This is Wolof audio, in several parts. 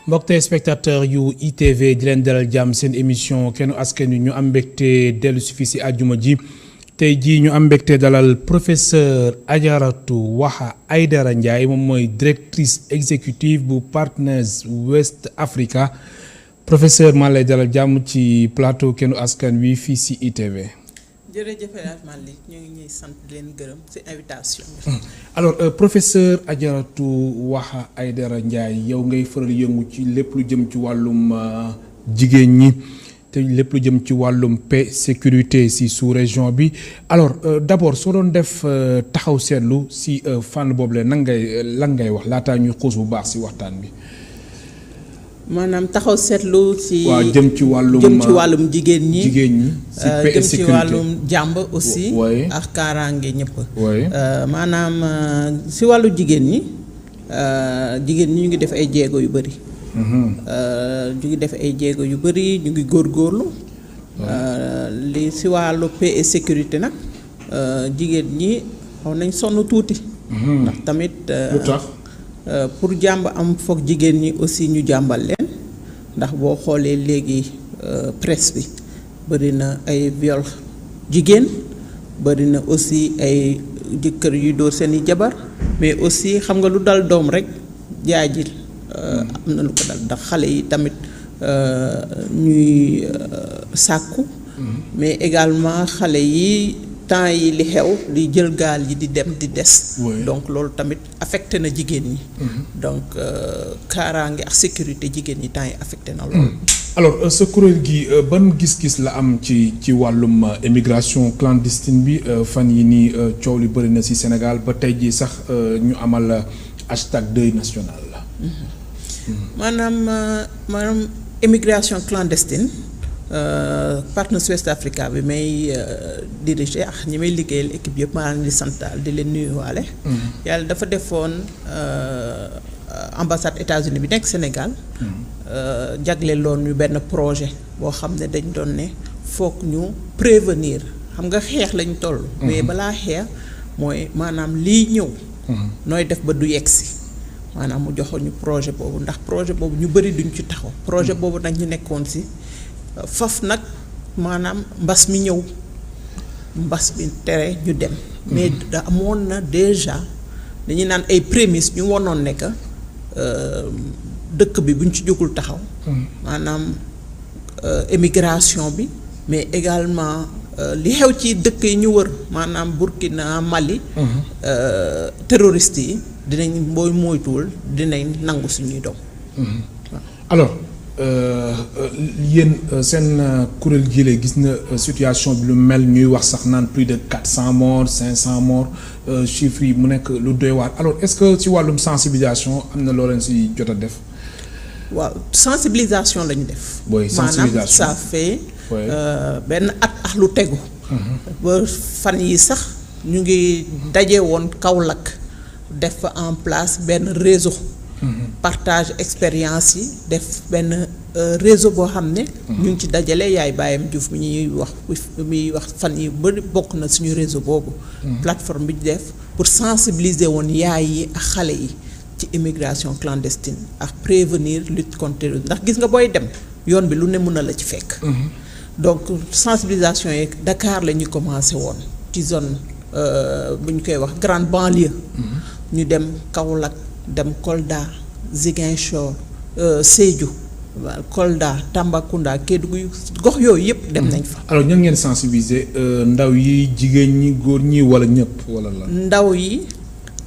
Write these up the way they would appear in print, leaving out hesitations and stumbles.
mbokk téléspectateur yu ITV di leen dalal jàmm seen émission kenn askan wi ñu am mbégte dellu si fii si àjjuma ji tey jii ñu am mbégte dalal professeur Adjaratou Waha Aidara Ndiaye moom mooy directrice exécutive bu Partners West Africa professeur maa lay dalal jàmm ci plateau kenn askan wi fii si ITV. jërëjëf Malick ñu ngi ñuy sant leen gërëm ci invitation alors professeur Adjaratou Waha Aidara Ndiaye yow ngay faral yëngu ci lépp lu jëm ci wàllum jigéen ñi te lépp lu jëm ci wàllum paix sécurité ci sous-région bi alors d'abord soo doon def taxaw seetlu ci fànn boobu la lan ngay wax laataa ñuy xuus bu baax ci waxtaan bi. maanaam taxaw seetlu ci waaw jëm ci wàllum jigéen ñi ci paix et sécurité jëm ci wàllum jàmb aussi ak kaaraange ñëpp maanaam ci wàllu jigéen ñi ñu ngi def ay jéego yu bëri ñu ngi góorgóorlu li ci wàllu paix et sécurité nag jigéen ñi xaw nañ sonn tuuti ndax tamit lu tax pour jàmb am foog jigéen ñi aussi ñu jàmbal leen ndax boo xoolee léegi presse bi bëri na ay viol jigéen bëri na aussi ay jëkkër yu dóor seeni jabar mais aussi xam nga lu dal doom rek jaajil am na lu ko dal ndax xale yi tamit ñuy sàkku mais également xale yi temps yi li xew li jël gaal yi di dem di des donc loolu tamit affecté na jigéen ñi donc kaaraange ak sécurité jigéen ñi temps yi affecté na loolu alors sa kuréel gi ban gis-gis la am ci wàllum émigration clandestine bi fan yi nii coow li bëri na ci Sénégal ba tey jii sax ñu amal hashtag deuil national la maanaam émigration clandestine Partners West Africa bi may diriger ak ñi may liggéeyal équipe yëpp maa ngi di santal di leen nuyuwaale yàlla dafa defoon ambassade États-Unis bi nekk Sénégal jagleeloon ñu benn projet boo xam ne dañ doon ne foog ñu prévenir xam nga xeex lañ toll mais balaa xeex mooy maanaam lii ñëw nooy def ba du yegsi maanaam mu joxoon ñu projet boobu ndax projet boobu ñu bëri duñ ci taxaw projet boobu nag ñu nekkoon ci faf nag maanaam mbas mi ñëw mbas bi tere ñu dem mais da amoon na déjà dañuy naan ay prémices ñu wonoon ne que dëkk bi buñ ci jógul taxaw maanaam émigration bi mais également li xew ci dëkk yi ñu wër maanaam Burkina Mali terroristes yi dinañ booy moytuwul dinañ nangu suñuy doom alors yéen seen kuréel gi la gis na situation bi lu mel ñuy wax sax naan plus de 400 morts 500 morts chiffres yi mu nekk lu doy waar alors est-ce que ci wàllum sensibilisation am na loo leen ci jot a def. waaw sensibilisation lañu def. maanaam ça fait benn at ak lu tegu. ba fan yi sax ñu ngi daje woon Kaolack def fa en place benn réseau. partage expérience yi def benn réseau boo xam ne ñu ngi ci dajale yaay bàyyam Diouf mi ñuy wax fan yi bari bokk na suñu réseau boobu plateforme bi def pour sensibiliser woon yaay yi ak xale yi ci immigration clandestine ak prévenir lutte contre ndax gis nga booy dem yoon bi lu ne mën na la ci fekk donc sensibilisation yi Dakar la ñu commencé woon ci zone bu ñu koy wax grande banlieue ñu dem Kaolack dem Kolda Ziguinchor Sédhiou Kolda Tambacounda Kédougou gox yooyu yëpp dem nañ fa. alors ñan ngeen sensibiliser ndaw yi jigéen ñi góor ñi wala ñëpp wala la. ndaw yi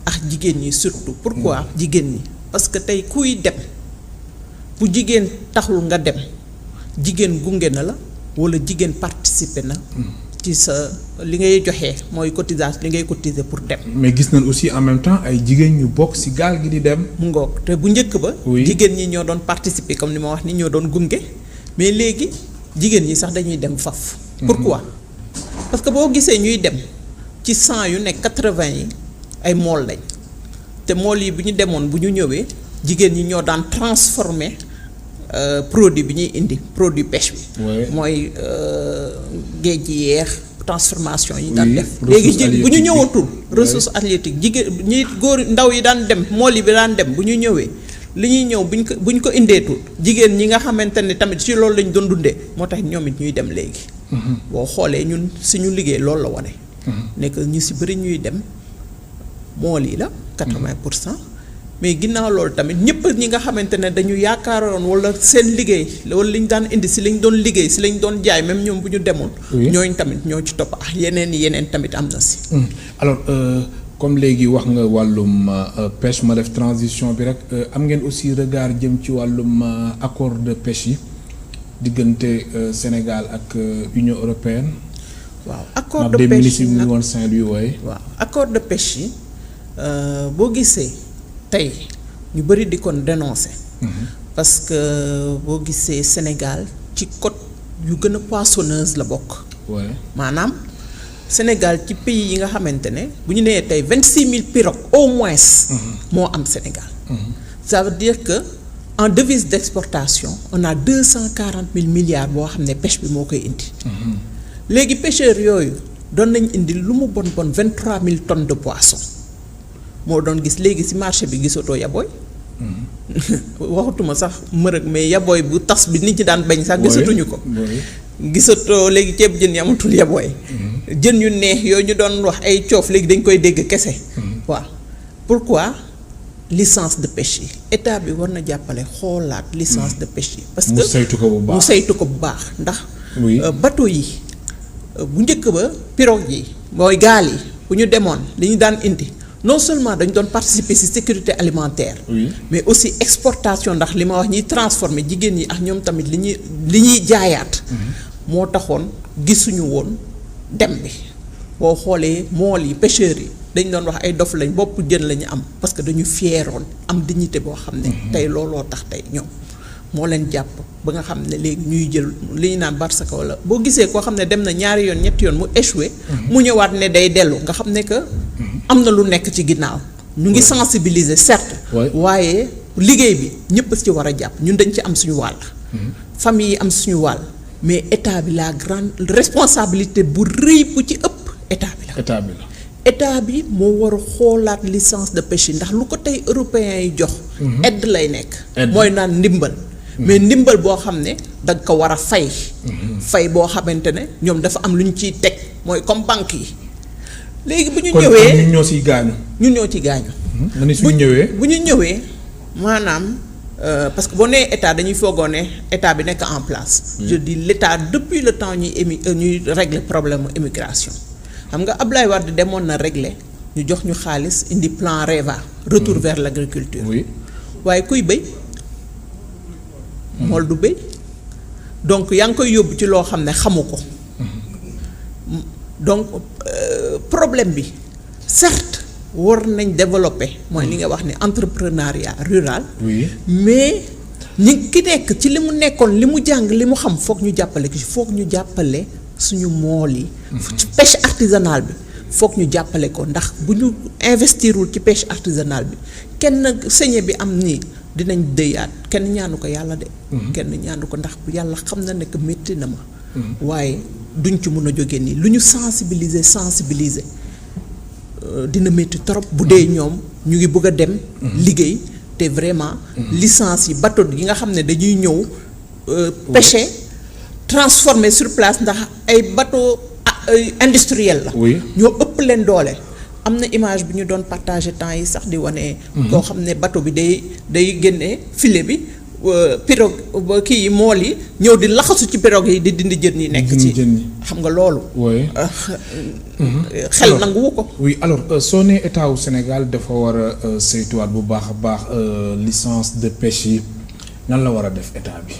ak jigéen ñi surtout. pourquoi jigéen ñi parce que tey kuy dem bu jigéen taxul nga dem jigéen gunge na la wala jigéen participer na. ci sa li ngay joxe mooy cotisation li ngay cotiser pour dem. mais gis nañ aussi en même temps ay jigéen ñu bokk ci gaal gi di dem. mu ngoog te bu njëkk ba. jigéen ñi ñoo doon participer comme ni ma wax ni ñoo doon gunge mais léegi jigéen ñi sax dañuy dem faf. pourquoi parce que boo gisee ñuy dem ci 100 yu nekk 80 yi ay mool lañ te mool yi bu ñu demoon bu ñu ñëwee jigéen ñi ñoo daan transformer. produit bi ñuy indi produit pêche bi. mooy géej gi yeex transformation yi daan def. léegi bu ñu ñëwatul ressource halieutique jigéen ñi góor ndaw yi daan dem mool yi bi daan dem bu ñu ñëwee li ñuy ñëw buñ ko indeetul jigéen ñi nga xamante ne tamit ci loolu lañ doon dundee moo tax ñoom it ñuy dem léegi. boo xoolee ñun suñu liggéey loolu la wane. nekk ñu si bëri ñuy dem mool yi la 80%. mais ginnaaw loolu tamit ñëpp ñi nga xamante ne dañu yaakaaroon wala seen liggéey wala li ñu daan indi si lañ doon liggéey si lañ doon jaay même ñoom bu ñu demoon. ñooñu tamit ñoo ci topp ak yeneen tamit am na si. alors comme léegi wax nga wàllum pêche ma def transition bi rek am ngeen aussi regard jëm ci wàllum accord de pêche yi diggante Sénégal ak Union européenne. waaw accord de pêche yi nag woon Saint-Louis waaye. waaw accord de pêche yi boo gisee. tey ñu bëri di kon dénoncer. parce que boo gisee Sénégal ci côte yu gën a poissonneuse la bokk. maanaam Sénégal ci pays yi nga xamante ne bu ñu nee tey 26 000 pirogues au moins. moo am Sénégal. ça veut dire que en devise d'exportation on a 240 000 milliards boo xam ne pêche bi moo koy indi. léegi pêcheurs yooyu doon nañ indi lu mu bon 23 000 tonnes de poisson. moo doon gis léegi ci marché bi gisatoo yabooy. waxatuma sax mërëg mais yabooy bu tas bi nit ñi daan bañ sax gisatuñu ko. gisatoo léegi ceeb jën yi amatul yabooy. jën yu neex yooyu ñu doon wax ay coof léegi dañ koy dégg kese. waaw pourquoi licence de pêche yi état bi war na jàppale xoolaat licence de pêche yi. parce que mu saytu ko bu baax ndax. bateau yi bu njëkk ba pirogue yi mooy gaal yi bu ñu demoon li ñu daan indi. non seulement dañu doon participer ci sécurité alimentaire. mais aussi exportation ndax li ma wax ñiy transformer jigéen ñi ak ñoom tamit li ñuy jaayaat. moo taxoon gisuñu woon dem bi boo xoolee mool yi pêcheurs yi dañ doon wax ay dof lañ bopp jën la ñu am parce que dañu fiéroon am dignité boo xam ne. tey looloo tax tey ñoom moo leen jàpp ba nga xam ne léegi ñuy jël li ñu naan barsaca wala boo gisee koo xam ne dem na ñaari yoon ñetti yoon mu échoué. mu ñëwaat ne day dellu nga xam ne que. am na lu nekk ci ginnaaw. ñu ngi sensibiliser certes. waaye liggéey bi ñëpp ci war a jàpp ñun dañ ci am suñu wàll. famille yi am suñu wàll mais état bi la grande responsabilité bu rëy bu ci ëpp état bi la. état bi moo war a xoolaat licence de pêche yi ndax lu ko tey européens yi jox. aide lay nekk. mooy naan ndimbal. mais ndimbal boo xam ne da nga ko war a fay. fay boo xamante ne ñoom dafa am lu ñu ciy teg mooy comme banque yi. léegi bu ñu ñëwee kon ñun ñoo ciy gaañu. ñun ñoo ci gaañu. nga ni suñu ñëwee bu ñu ñëwee maanaam parce que boo nee état dañuy foogoo ne état bi nekk en place. je dis l'état depuis le temps ñuy régler problème immigration. xam nga Ablaye Wade demoon na régler ñu jox ñu xaalis indi plan REVA. retour vers l'agriculture. waaye kuy béy. mool du béy. donc yaa ngi koy yóbbu ci loo xam ne xamu ko. donc problème bi certes war nañ développer mooy li nga wax ni entrepreneuriat rural. mais ñi ki nekk ci li mu nekkoon li mu jàng li mu xam foog ñu jàppale ko foog ñu jàppale suñu mool yi. ci pêche artisanale bi foog ñu jàppale ko ndax bu ñu investirul ci pêche artisanale bi kenn sañe bi am nii dinañ dëyaat kenn ñaanu ko yàlla de. kenn ñaanu ko ndax yàlla xam na ne que métti na ma. waaye duñ ci mën a jógee nii lu ñu sensibiliser dina métti trop bu dee ñoom ñu ngi bëgg a dem. liggéey te vraiment. licence yi bateau yi nga xam ne dañuy ñëw. pêcher transformer sur place ndax ay bateau industriel la. ñoo ëpp leen doole. am na image bi ñu doon partager temps yi sax di wane. koo xam ne bateau bi day génne filet bi. pirogue kii yi mool yi ñëw di laxasu ci pirogue yi di dindi jën yi nekk ci xam nga loolu. xel nanguwu ko. oui alors soo nee état wu Sénégal dafa war a saytuwaat bu baax a baax licence de pêche yi nan la war a def état bi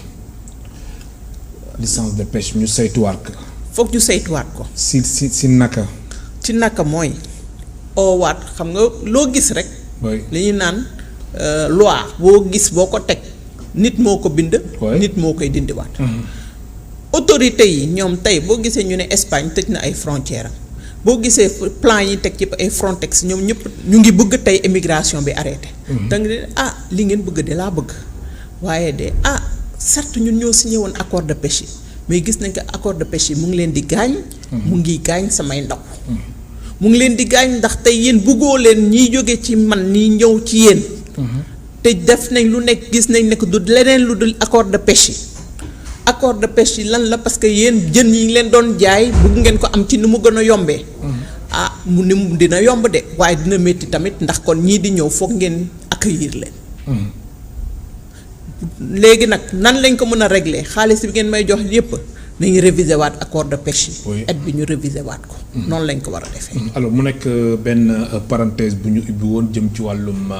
licence de pêche ñu saytuwaat ko. foog ñu saytuwaat ko. si naka. ci naka mooy oowaat xam nga loo gis rek. li ñuy naan loi boo gis boo ko teg. nit moo ko bind. nit moo koy dindiwaat. autorité yi ñoom tey boo gisee ñu ne Espagne tëj na ay frontières am boo gisee plan yi teg ci ay Frontex ñoom ñëpp ñu ngi bëgg tey immigration bi arrêté. da nga ne li ngeen bëgg de laa bëgg waaye de certes ñun ñoo signé woon accord de pêche yi mais gis nañ ko accord de pêche yi mu ngi leen di gaañ. mu ngi gaañ samay ndaw. mu ngi leen di gaañ ndax tey yéen bëggoo leen ñiy jóge ci man ñi ñëw ci yéen. te def nañ lu nekk gis nañ ne que du leneen lu dul accord de pêche yi accord de pêche yi lan la parce que yéen jën yi ngi leen doon jaay bëgg ngeen ko am ci ni mu gën a yombee mu ni mu dina yomb de waaye dina métti tamit ndax kon ñii di ñëw foog ngeen accueillir leen léegi nag nan lañ ko mën a régler xaalis bi ngeen may jox yépp nañu réviser waat accord de pêche yi aide bi ñu réviser waat ko noonu lañ ko war a defee alors mu nekk benn parenthèse bu ñu ubbi woon jëm ci wàllum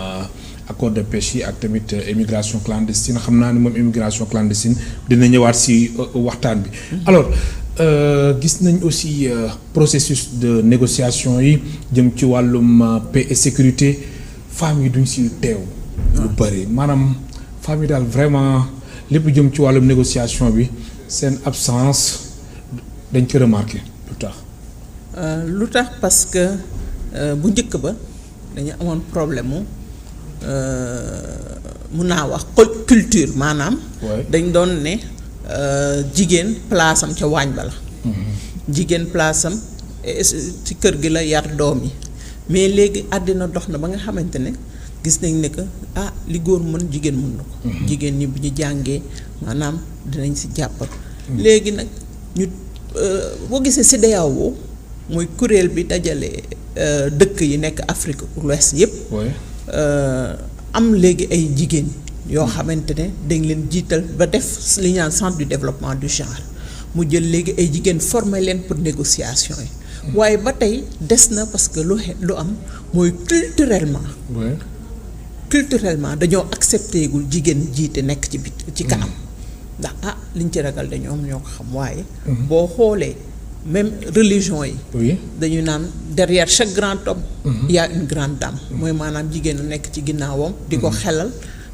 accord de pêche yi ak tamit immigration clandestine xam naa ne moom immigration clandestine dina ñëwaat si waxtaan bi alors gis nañ aussi processus de négociation yi jëm ci wàllum paix et sécurité femmes yi duñ si teew lu bëri maanaam femmes yi daal vraiment lépp jëm ci wàllum négociation bi seen absence dañ ko remarqué lu tax parce que bu njëkk ba dañu amoon problème mu mun naa wax culture maanaam dañ doon ne jigéen place am ca waañ ba la jigéen place am ci kër gi la yar doom yi mais léegi àddina dox na ba nga xamante ne gis nañ ne que li góor mën jigéen mën na ko jigéen ñi bu ñu jàngee maanaam dinañ si jàppal léegi nag ñu boo gisee CEDEAO mooy kuréel bi dajale dëkk yi nekk Afrique de l'Ouest yépp am léegi ay jigéen yoo xamante ne dañ leen jiital ba def li ñu naan centre du développement du genre mu jël léegi ay jigéen former leen pour négociation yi waaye ba tey des na parce que lu am mooy culturellement dañoo accepté gul jigéen jiite nekk ci bit ci kanam ndax liñ ci ragal dañoo am ñoo ko xam waaye boo xoolee même religion yi dañu naan derrière chaque grand homme il y a une grande dame mooy maanaam jigéen a nekk ci ginnaawam di ko xelal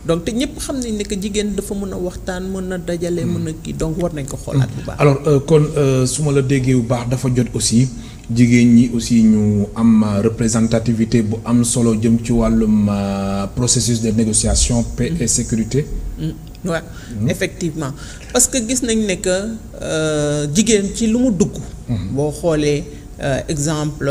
donc te ñëpp xam nañ ne que jigéen dafa mën a waxtaan mën a dajale mën a kii donc war nañ ko xoolaat bu baax alors kon su ma la déggee bu baax dafa jot aussi jigéen ñi aussi ñu am représentativité bu am solo jëm ci wàllum processus de négociation paix et sécurité waaw effectivement parce que gis nañ ne que jigéen ci lu mu dugg boo xoolee exemple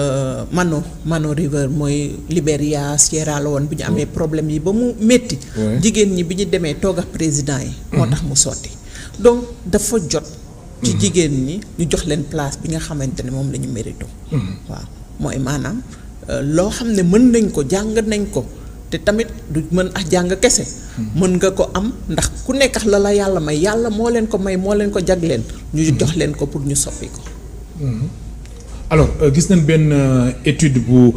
Mano River mooy Libéria Sierra Leone bi ñu amee problème yi ba mu métti jigéen ñi bi ñu demee toog ak président yi moo tax mu sotti donc dafa jot ci jigéen ñi ñu jox leen place bi nga xamante ne moom la ñu mérito waaw mooy maanaam loo xam ne mën nañ ko jàng nañ ko te tamit du mën jàng kese mën nga ko am ndax ku nekk la yàlla may yàlla moo leen ko may moo leen ko jagleen ñu jox leen ko pour ñu soppi ko alors gis nañ benn étude bu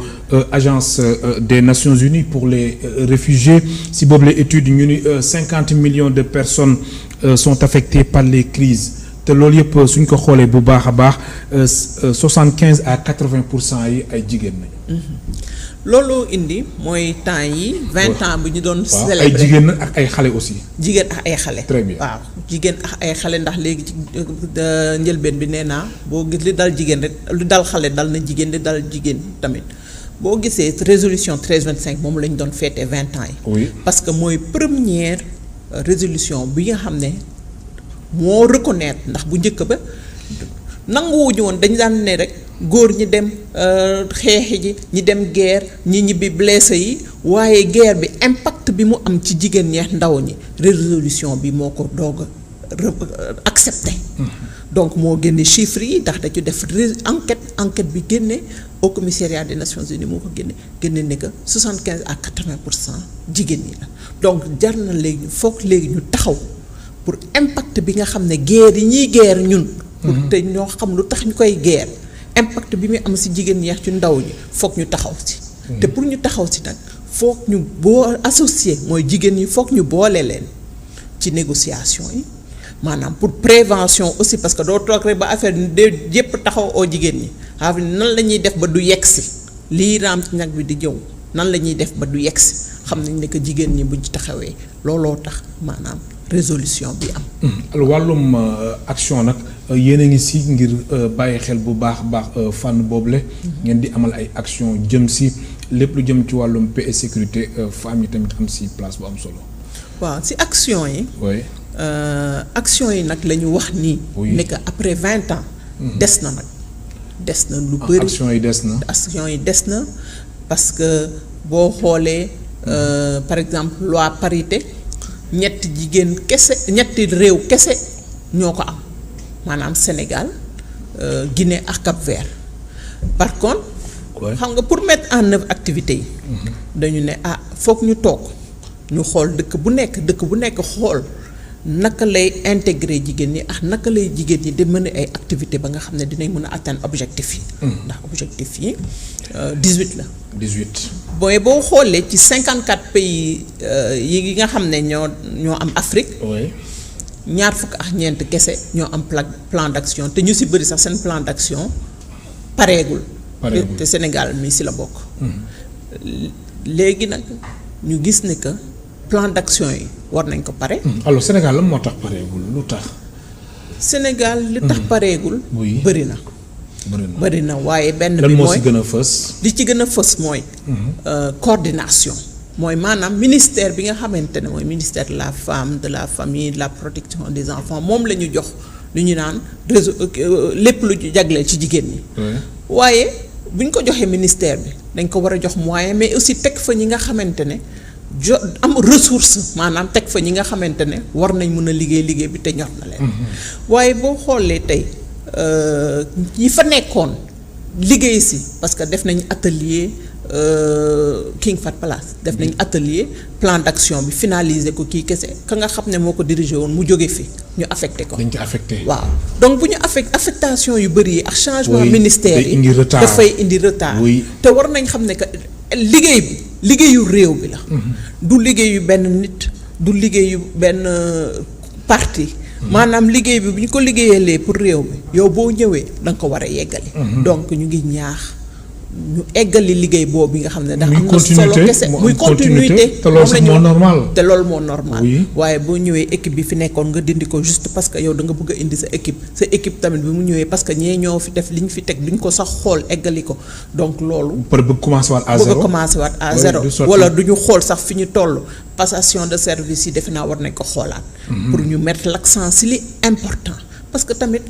agence des Nations Unies pour les réfugiés si boobu la étude ñu ni 50 millions de personnes sont affectées par les crises te loolu yëpp suñ ko xoolee bu baax a baax 75 à 80% yi ay jigéen nañ loolu indi mooy temps yi 20 ans bu ñu doon célébrer ay jigéen ak ay xale aussi jigéen ak ay xale très bien waaw jigéen ak ay xale ndax léegi ci njëlbeen bi nee naa boo gis li dal jigéen rek lu dal xale dal na jigéen li dal jigéen tamit boo gisee résolution 1325 moom la ñu doon féete 20 ans yi oui parce que mooy première résolution bi nga xam ne moo reconnaître ndax bu njëkk ba nanguwuñu woon dañu daan ne rek góor ñi dem xeexi ji ñi dem guerre ñi ñibbi blessé yi waaye guerre bi impact bi mu am ci jigéen ñeex ndaw ñi résolution bi moo ko doog a accepté donc moo génne chiffres yi ndax da ci def enquête bi génne au commissariat des Nations Unies moo ko génne ne que 75 à 80% jigéen ñi la donc jar na léegi foog léegi ñu taxaw pour impact bi nga xam ne guerre yi ñuy guerre ñun pour te ñoo xam lu tax ñu koy guerre impact bi muy am ci jigéen ñeex ci ndaw ñi foog ñu taxaw ci te pour ñu taxaw ci nag foog ñu boo associé mooy jigéen ñi foog ñu boole leen ci négociation yi maanaam pour prévention aussi parce que doo toog rek ba affaire de yépp taxaw oo jigéen ñi xam nan la ñuy def ba du yegsi lii raam ci nag bi di jëw nan la ñuy def ba du yegsi xam nañ ne que jigéen ñi buñ ci taxawee looloo tax maanaam résolution bi am. alors wàllum action nag yéen a ngi si ngir bàyyi xel bu baax a baax fànn boobule. ngeen di amal ay action jëm si lépp lu jëm ci wàllum paix et sécurité femmes yi tamit am si place bu am solo. waaw si action yi. oui. action yi nag la ñu wax nii. ne que après 20 ans. des na nag des na lu bëri. action yi des na. action yi des na parce que boo xoolee par exemple loi parité ñetti jigéen kese ñetti réew kese ñoo ko am maanaam Sénégal Guinée ak Cap-Vert par contre xam nga pour mettre en œuvre activité yi dañu ne foog ñu toog ñu xool dëkk bu nekk xool naka lay intégrer jigéen ñi ak naka lay jigéen ñi di mën ay activité ba nga xam ne dinañ mën a atteindre objectif yi ndax objectif yi 18 la 18 boo xoolee ci 54 pays yi nga xam ne ñoo am Afrique ñaar fukk ak ñeent kese ñoo am plan d'action te ñu ci bëri sax seen plan d'action pareegul te Sénégal mi ci la bokk léegi nag ñu gis ne que plan d'action yi war nañ ko pare. alors Sénégal lan moo tax pareegul lu tax. Sénégal li tax pareegul. bëri na waaye benn bi mooy lan moo ci gën a fës. li ci gën a fës mooy. coordination. mooy maanaam ministère bi nga xamante ne mooy ministère de la femme de la famille de la protection des enfants moom la ñu jox lu ñu naan réseau lépp lu jagleel ci jigéen ñi. waaye bu ñu ko joxee ministère bi dañ ko war a jox moyen mais aussi teg fa ñi nga xamante ne. am ressource maanaam teg fa ñi nga xamante ne war nañ mën a liggéey bi te ñor na leen. waaye boo xoolee tey ñi fa nekkoon liggéey si parce que def nañ atelier King Fahd Palace def nañ atelier plan d'action bi finaliser ko kii kese ka nga xam ne moo ko dirigé woon mu jóge fi ñu affecté ko. dañ ko affecté waaw donc bu ñu affectation yu bëri yi ak changement ministère yi dafay indi retard te war nañ xam ne que liggéey bi. liggéeyu réew bi la. du liggéeyu benn nit du liggéeyu benn parti. maanaam liggéey bi bu ñu ko liggéeyalee pour réew mi yow boo ñëwee da nga ko war a yeggali. donc ñu ngi ñaax ñu eggali liggéey boobu nga xam ne ndax am na solo kese muy continuité te loolu moo normal te loolu moo normal waaye boo ñëwee équipe bi fi nekkoon nga dindi ko juste parce que yow da nga bëgg a indi sa équipe tamit bi mu ñëwee parce que ñee ñoo fi def li ñu fi teg duñ ko sax xool eggali ko donc loolu bëgg commencer waat à zéro wala du ñu xool sax fi ñu toll passation de service yi defe naa war nañ ko xoolaat pour ñu mettre l'accent ci li important parce que tamit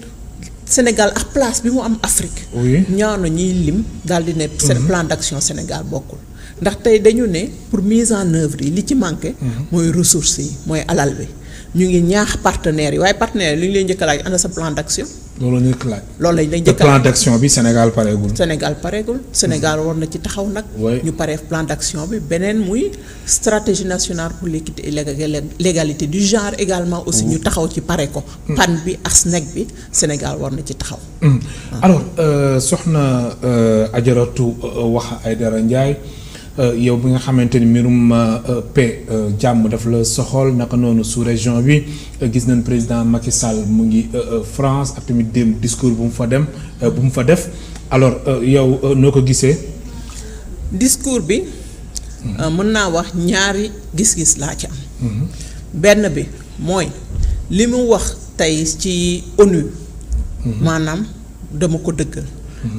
Sénégal ak place bi mu am Afrique. ñaaw na ñuy lim daal di ne. seen plan d'action Sénégal bokkul ndax tey dañu ne pour mise en œuvre yi li ci manqué. mooy ressources yi mooy alal bi ñu ngi ñaax partenaires yi waaye partenaires yi li ñu leen njëkk a laaj ana sa plan d'action. loolu la ñuy laaj. loolu lañ lay njëkk a laaj plan d'action bi Sénégal pareegul. Sénégal war na ci taxaw nag. ñu paree plan d'action bi beneen muy stratégie nationale pour l'équité et l'égalité du genre également aussi ñu taxaw ci pare ko. PAN bi ak SNEC bi Sénégal war na ci taxaw. alors soxna Adjaratou Waha Aidara Ndiaye yow bi nga xamante ni mbirum paix jàmm daf la soxol naka noonu sous région bi gis nañ président Macky Sall mu ngi France ak tamit dem discours bu mu fa def alors yow noo ko gisee. discours bi mën naa wax ñaari gis-gis laa ci am. benn bi mooy li mu wax tey ci ONU. maanaam dama ko dëggal.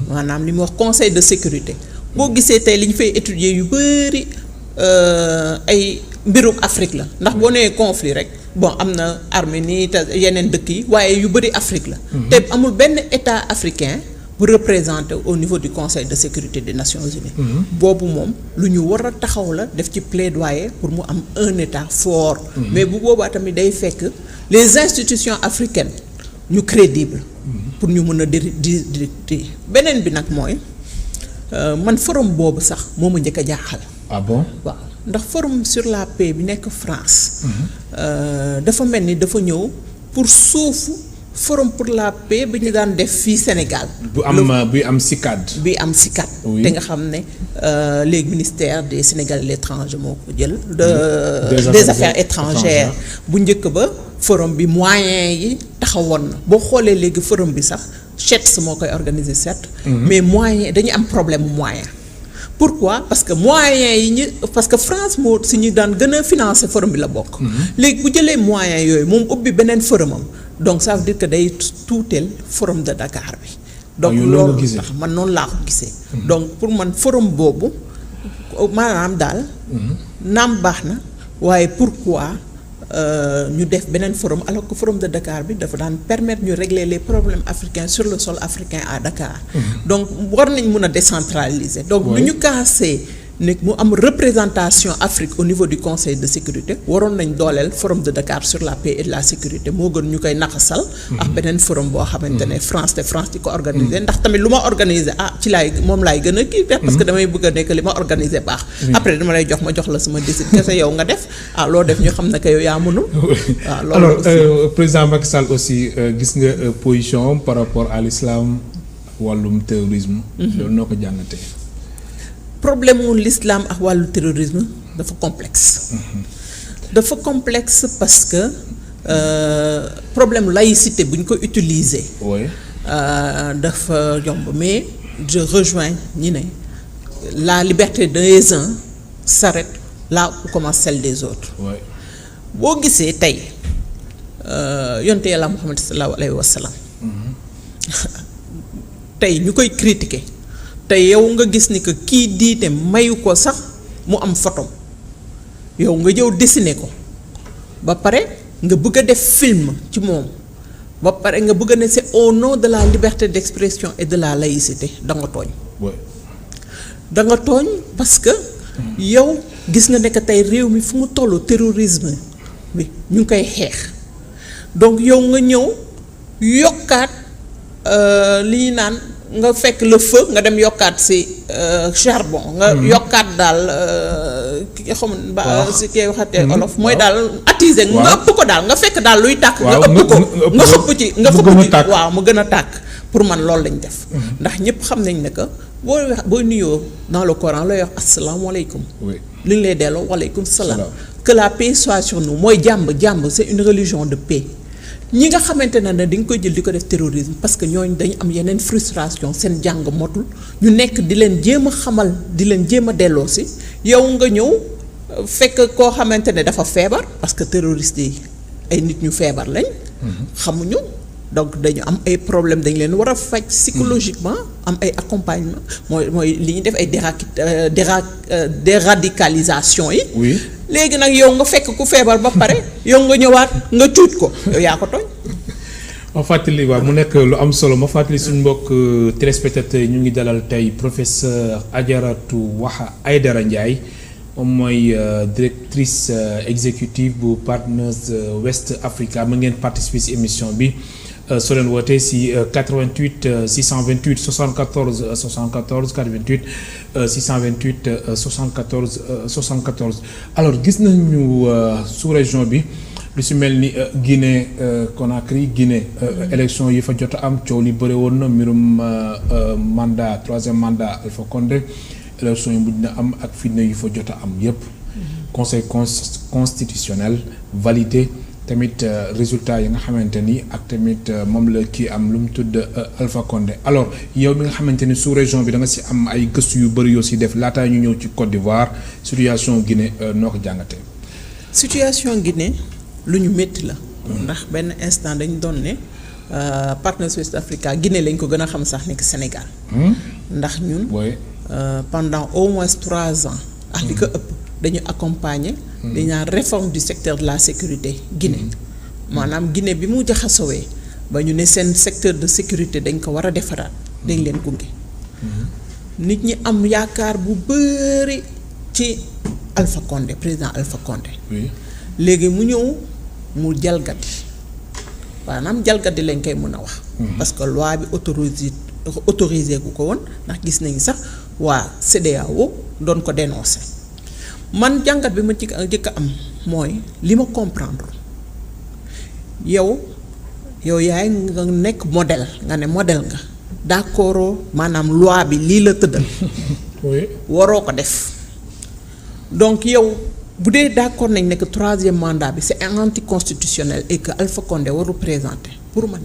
maanaam li mu wax conseil de sécurité. boo gisee tey li ñu fay étudier yu bari ay mbirum Afrique la ndax boo nee conflit rek bon am na Arménie te yeneen dëkk yi waaye yu bari Afrique la. te amul benn état africain bu représenté au niveau du conseil de sécurité des Nations Unies. boobu moom lu ñu war a taxaw la def ci plaidoyer pour mu am un état fort. mais bu boobaa tamit day fekk les institutions africaines ñu crédible. pour ñu mën a di beneen bi nag mooy. man forum boobu sax moo ma njëkk a jaaxal. ah bon waaw ndax forum sur la paix bi nekk France. dafa mel ni dafa ñëw pour suufu forum pour la paix bi ñu daan def fii Sénégal. bu am CICAD. bi am CICAD. te nga xam ne léegi ministère des Sénégalais de l'étranger moo ko jël. des affaires étrangères bu njëkk ba forum bi moyens yi taxawoon na boo xoolee léegi forum bi sax. CHETS moo koy organiser certes. mais moyens dañu am problème moyen. pourquoi parce que moyens yi parce que France moo si ñu daan gën a financer forum bi la bokk. léegi bu jëlee moyens yooyu moom ubbi beneen forumam donc ça veut dire que day tuuteel forum de Dakar bi. donc loolu tax man noonu laa ko gisee. donc pour man forum boobu maanaam daal. naam baax na waaye pourquoi. ñu def beneen forum alors que forum de Dakar bi dafa daan permettre ñu régler les problèmes africains sur le sol africain à Dakar. donc war nañ mën a décentraliser. donc du ñu casser ne mu am représentation Afrique au niveau du Conseil de sécurité waroon nañ dooleel forum de Dakar sur la paix et de la sécurité moo gën ñu koy naqasal. ak beneen forum boo xamante ne France di ko organiser ndax tamit lu ma organiser ci moom laay gën a kii def parce que damay bëgg a nekk li ma organiser baax. après dama lay ma jox la sama décide kese yow nga def loo def ñu xam ne que yow yaa mënul. waaw loolu alors président Macky Sall aussi gis nga position par rapport à l'islam wàllum terrorisme. loolu noo ko jàngatee. problème mu l'islam ak wàllu terrorisme dafa complexe. dafa complexe parce que problème laïcité bu ñu ko utiliser. oui. dafa yomb mais je rejoins ñi ne la liberté des uns s'arrête là où commence celle des autres. oui. boo gisee tey yonte yàlla Muhammad sallallahu alayhi wa sallam. tey ñu koy critiquer tey yow nga gis ni que kii diite mayu ko sax mu am photo yow nga jëw dessiner ko ba pare nga bëgg a def film ci moom ba pare nga bëgg a ne c'est au nom de la liberté d'expression et de la laïcité da nga tooñ. da nga tooñ parce que yow gis nga ne que tey réew mi fu mu tollu terrorisme bi ñu ngi koy xeex donc yow nga ñëw yokkaat li ñuy naan nga fekk le feu nga dem yokkaat ci charbon nga yokkaat daal ki xam ba si kay waxatee olof mooy daal attiser nga ëpp ko daal nga fekk daal luy tàkk nga ëpp ko nga xëpp ci waaw mu gën a tàkk pour man loolu lañ def ndax ñëpp xam nañ ne que booy nuyoo dans le Coran looy wax asalaamaaleykum li ñu lay delloo waaleykum salaam que la paix soit sur nous mooy jàmm c'est une religion de paix. ñi nga xamante ne dañ koy jël di ko def terrorisme parce que ñooñu dañu am yeneen frustration seen jàng motul ñu nekk di leen jéem a xamal di leen jéem a delloo si yow nga ñëw fekk koo xamante ne dafa feebar parce que terroriste yi ay nit ñu feebar lañ. xamuñu donc dañu am ay problème dañ leen war a faj psychologiquement am ay accompagnement mooy li ñuy def ay déradicalisation yi. oui. léegi nag yow nga fekk ku feebar ba pare yow nga ñëwaat nga cuut ko yow yaa ko tooñ. ma fàttali waaw mu nekk lu am solo ma fàttali suñu mbokk téléspectateurs yi ñu ngi dalal tey professeur Adjaratou Waha Aidara Ndiaye moom mooy directrice exécutive bu Partners West Africa ma ngeen participer ci émission bi soo leen wootee ci 88 628 74 74 88 628 74 74 alors gis nañu sous-région bi lu ci mel ni Guinée Conakry Guinée élection yi fa jot a am coow li bëre woon na mbirum mandat troisième mandat Alpha Condé élection yi mujj na am ak fitna yi fa jot a am yépp conseil constitutionnel validé tamit résultat yi nga xamante ni ak tamit moom la kii am lu mu tudd Alpha Condé alors yow mi nga xamante ni sous région bi da nga ci am ay gëstu yu bëri yoo ci def laataa ñu ñëw ci Côte d'Ivoire situation Guinée noo ko jàngatee. situation Guinée lu ñu métti la. ndax benn instant dañu doon ne Partners West Africa Guinée lañ ko gën a xam sax ni que Sénégal. ndax ñun. pendant au moins 3 ans. ak li ko ëpp dañu accompagner. dañu naan réforme du secteur de la sécurité Guinée. maanaam Guinée bi mu jaxasowee ba ñu ne seen secteur de sécurité dañ ko war a defaraat dañ leen gunge. nit ñi am yaakaar bu bëri ci Alpha Condé président Alpha Condé. léegi mu ñëw mu jalgati maanaam jalgati lañ koy mën a wax. parce que loi bi autorisé gu ko woon ndax gis nañu sax waa CEDEAO doon ko dénoncé man jàngat bi ma ci jëkk a am mooy li ma comprendre yow yaay nga nekk modèle nga ne modèle nga d'accord maanaam loi bi lii la tëddal. waroo ko def donc yow. bu dee d'accord nañ ne que 3e mandat bi c'est anticonstitutionnel et que Alpha Condé waru présenter pour man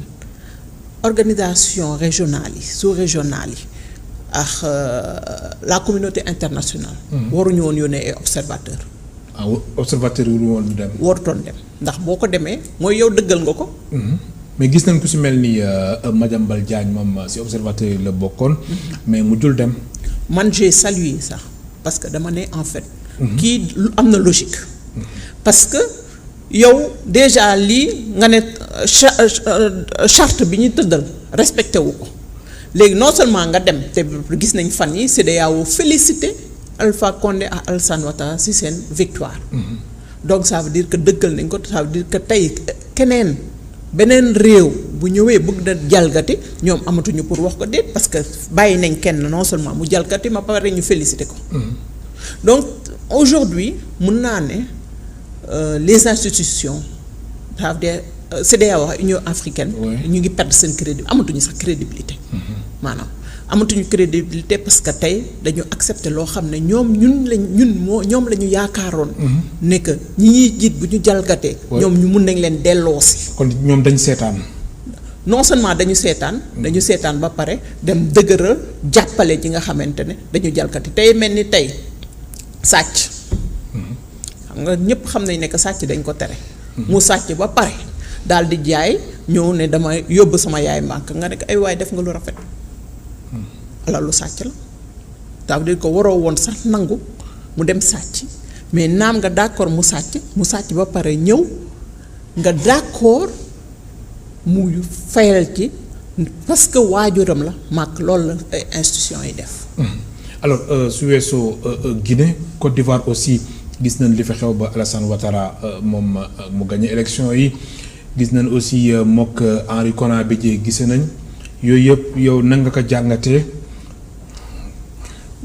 organisation régionale yi sous-régionale yi ak la communauté internationale. waruñu woon yónnee ay observateurs. observateurs yi woon dem. warutoon dem ndax boo ko demee mooy yow dëggal nga ko. mais gis nañ ku ci mel ni Madiambal Diagne moom ci observateur yi la bokkoon. mais mujjul dem. man j'ai salué sax parce que dama ne en fait. kii am na logique. parce que yow déjà lii nga ne charte bi ñu tëddal respecté wu ko léegi non seulement nga dem te gis nañ fan yi CEDEAO félicité Alpha Condé ak Alassane Ouattara ci seen victoire. Donc ça veut dire que dëggal nañ ko ça veut dire que tey keneen beneen réew bu ñëwee bëgg na jalgati ñoom amatuñu pour wax ko déet parce que bàyyi nañ kenn non seulement mu jalgati ma pare ñu félicité ko. Donc aujourd'hui mun naa ne les institutions ça veut dire CEDEAO Union africaine. ñu ngi perdre seen crédit amatuñu sax crédibilité. maanaam amatuñu crédibilité parce que tey dañu accepter loo xam ne ñoom ñoom la ñu yaakaaroon. ne que ñi ñuy jiit bu ñu jalgatee. ñoom ñu mun nañ leen delloosi. kon ñoom dañ seetaan. non seulement dañu seetaan ba pare dem dëgëral jàppale ji nga xamante ne dañu jalgati tey mel ni tey sàcc. xam nga ñëpp xam nañ ne que sàcc dañ ko tere. mu sàcc ba pare daal di jaay ñëw ne dama yóbbu sama yaay màkk nga ne ay waay def nga lu rafet. alors lu sàcc la ça veut dire que waroo woon sax nangu mu dem sàcc mais naam nga d'accord mu sàcc ba pare ñëw nga d'accord mu fayal ci parce que waajuram la màkk loolu la ay institutions yi def. alors su weesoo Guinée Côte d'Ivoire aussi gis nañ li fa xew ba Alassane Ouattara moom mu gagné élection yi gis nañ aussi mook Henri Konan Bédié gise nañ yooyu yëpp yow nan nga ko jàngatee.